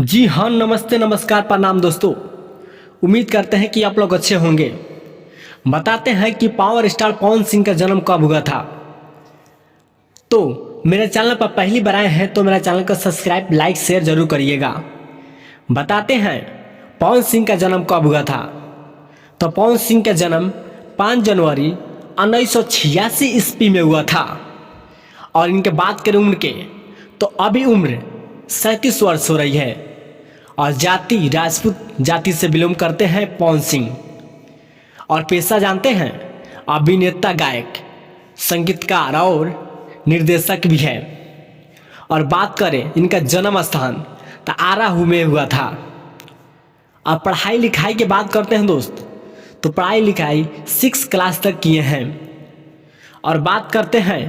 जी हाँ, नमस्ते, नमस्कार, प्रणाम दोस्तों। उम्मीद करते हैं कि आप लोग अच्छे होंगे। बताते हैं कि पावर स्टार पवन सिंह का जन्म कब हुआ था। तो मेरे चैनल पर पहली बार आए हैं तो मेरा चैनल को सब्सक्राइब, लाइक, शेयर जरूर करिएगा। बताते हैं पवन सिंह का जन्म कब हुआ था। तो पवन सिंह का जन्म 5 जनवरी 1986 ईस्वी में हुआ था। और इनके बात करें उम्र के, तो अभी उम्र 37 वर्ष हो रही है। और जाति राजपूत जाति से बिलोंग करते हैं पवन सिंह। और पेशा जानते हैं, अभिनेता, गायक, संगीतकार और निर्देशक भी है। और बात करें इनका जन्म स्थान, तो आरा में हुआ था। और पढ़ाई लिखाई की बात करते हैं दोस्त, तो पढ़ाई लिखाई 6 क्लास तक किए हैं। और बात करते हैं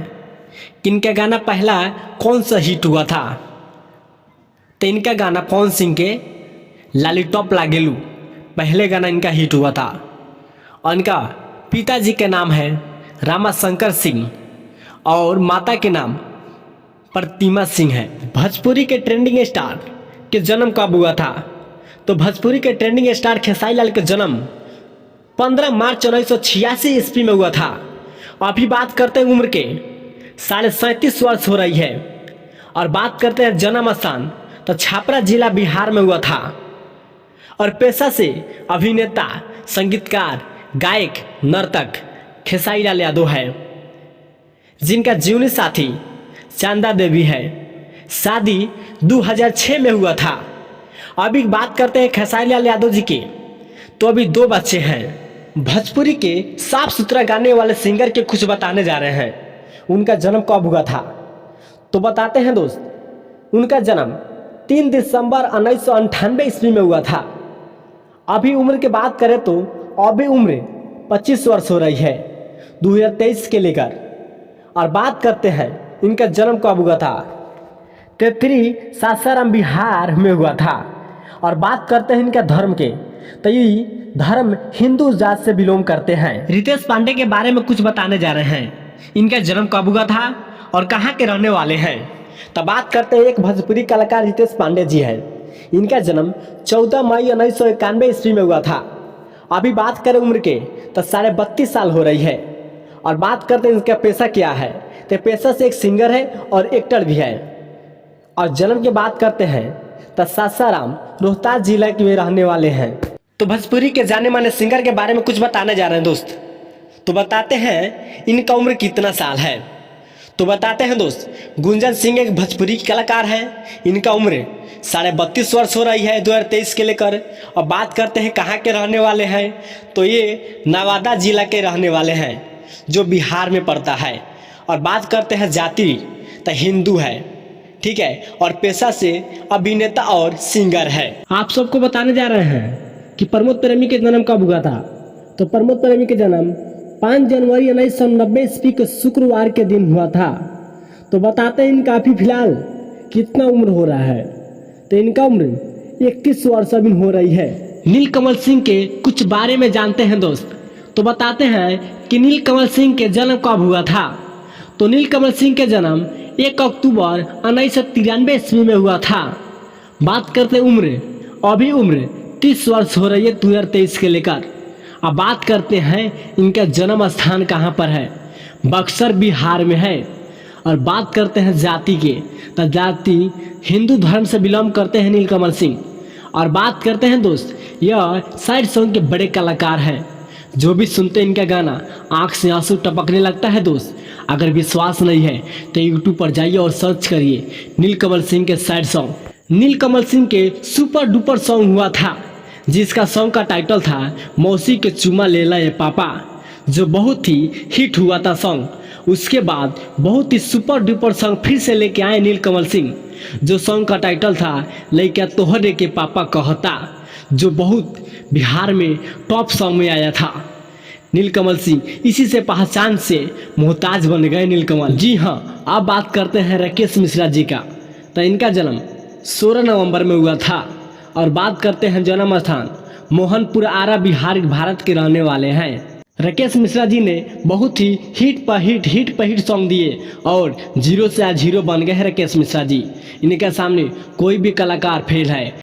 कि इनका गाना पहला कौन सा हिट हुआ था, तो इनका गाना पवन सिंह के लॉलीपॉप लागेलू पहले गाना इनका हिट हुआ था। और इनका पिताजी के नाम है रामाशंकर सिंह और माता के नाम प्रतिमा सिंह है। भोजपुरी के ट्रेंडिंग स्टार के जन्म कब हुआ था, तो भोजपुरी के ट्रेंडिंग स्टार खेसारी लाल का जन्म 15 मार्च 1986 ईस्वी में हुआ था। अभी बात करते हैं उम्र के 37.5 वर्ष हो रही है। और बात करते हैं जन्म स्थान, तो छपरा जिला बिहार में हुआ था। और पेशा से अभिनेता, संगीतकार, गायक, नर्तक खेसारी लाल यादव है, जिनका जीवनी साथी चांदा देवी है। शादी 2006 में हुआ था। अभी बात करते हैं खेसारी लाल यादव जी की, तो अभी 2 बच्चे हैं। भोजपुरी के साफ सुथरा गाने वाले सिंगर के कुछ बताने जा रहे हैं। उनका जन्म कब हुआ था, तो बताते हैं दोस्त। उनका जन्म 3 दिसंबर 1998 ईस्वी में हुआ था। अभी उम्र की बात करें तो अभी उम्र 25 वर्ष हो रही है 2023 के लेकर। और बात करते हैं इनका जन्म कब हुआ था, तेतरी सासाराम बिहार में हुआ था। और बात करते हैं इनका धर्म के, तो ये धर्म हिंदू जात से बिलोंग करते हैं। रितेश पांडे के बारे में कुछ बताने जा रहे हैं। इनका जन्म कब हुआ था और कहाँ के रहने वाले हैं, तो बात करते हैं एक भोजपुरी कलाकार रितेश पांडे जी हैं। इनका जन्म 14 मई 1991 ईस्वी में हुआ था। अभी बात करें उम्र के, तो 32.5 साल हो रही है। और बात करते हैं इनका पेशा क्या है, तो पेशा से एक सिंगर है और एक्टर भी है। और जन्म की बात करते हैं, तो सासाराम रोहतास जिला के में रहने वाले हैं। तो भोजपुरी के जाने माने सिंगर के बारे में कुछ बताने जा रहे हैं दोस्त। तो बताते हैं इनका उम्र कितना साल है, तो बताते हैं दोस्त। गुंजन सिंह एक भोजपुरी कलाकार है। इनका उम्र 32.5 वर्ष हो रही है 2023 के लेकर। और बात करते हैं कहाँ के रहने वाले हैं, तो ये नवादा जिला के रहने वाले हैं, जो बिहार में पड़ता है। और बात करते हैं जाति, तो हिंदू है, ठीक है। और पेशा से अभिनेता और सिंगर है। आप सबको बताने जा रहे हैं कि प्रमोद प्रेमी के जन्म कब हुआ था, तो प्रमोद प्रेमी के जन्म 5 जनवरी 1990 ईस्वी के शुक्रवार के दिन हुआ था। तो बताते हैं इनका अभी फिलहाल कितना उम्र हो रहा है, तो इनका उम्र 31 वर्ष अभी हो रही है। नीलकमल सिंह के कुछ बारे में जानते हैं दोस्त। तो बताते हैं कि नीलकमल सिंह के जन्म कब हुआ था, तो नीलकमल सिंह के जन्म 1 अक्टूबर 1993 ईस्वी में हुआ था। बात करते उम्र, अभी उम्र 30 वर्ष हो रही है 2023 के लेकर। अब बात करते हैं इनका जन्म स्थान कहाँ पर है, बक्सर बिहार में है। और बात करते हैं जाति के, तो जाति हिंदू धर्म से बिलोंग करते हैं नीलकमल सिंह। और बात करते हैं दोस्त, यह सैड सॉन्ग के बड़े कलाकार हैं। जो भी सुनते हैं इनका गाना आँख से आंसू टपकने लगता है दोस्त। अगर विश्वास नहीं है तो यूट्यूब पर जाइए और सर्च करिए नीलकमल सिंह के सैड सॉन्ग। नीलकमल सिंह के सुपर डुपर सॉन्ग हुआ था, जिसका सॉन्ग का टाइटल था मौसी के चुमा लेला ये पापा, जो बहुत ही हिट हुआ था सॉन्ग। उसके बाद बहुत ही सुपर डुपर सॉन्ग फिर से लेके आए नीलकमल सिंह, जो सॉन्ग का टाइटल था लइका तोहरे के पापा कहता, जो बहुत बिहार में टॉप सॉन्ग में आया था। नीलकमल सिंह इसी से पहचान से मोहताज बन गए नीलकमल। जी हाँ, अब बात करते हैं राकेश मिश्रा जी का। तो इनका जन्म 16 नवंबर में हुआ था। और बात करते हैं जन्म स्थान, मोहनपुर आरा बिहार भारत के रहने वाले हैं। राकेश मिश्रा जी ने बहुत ही हिट पर हिट सॉन्ग दिए और 0 से आज हीरो बन गए हैं राकेश मिश्रा जी। इनके सामने कोई भी कलाकार फेल है।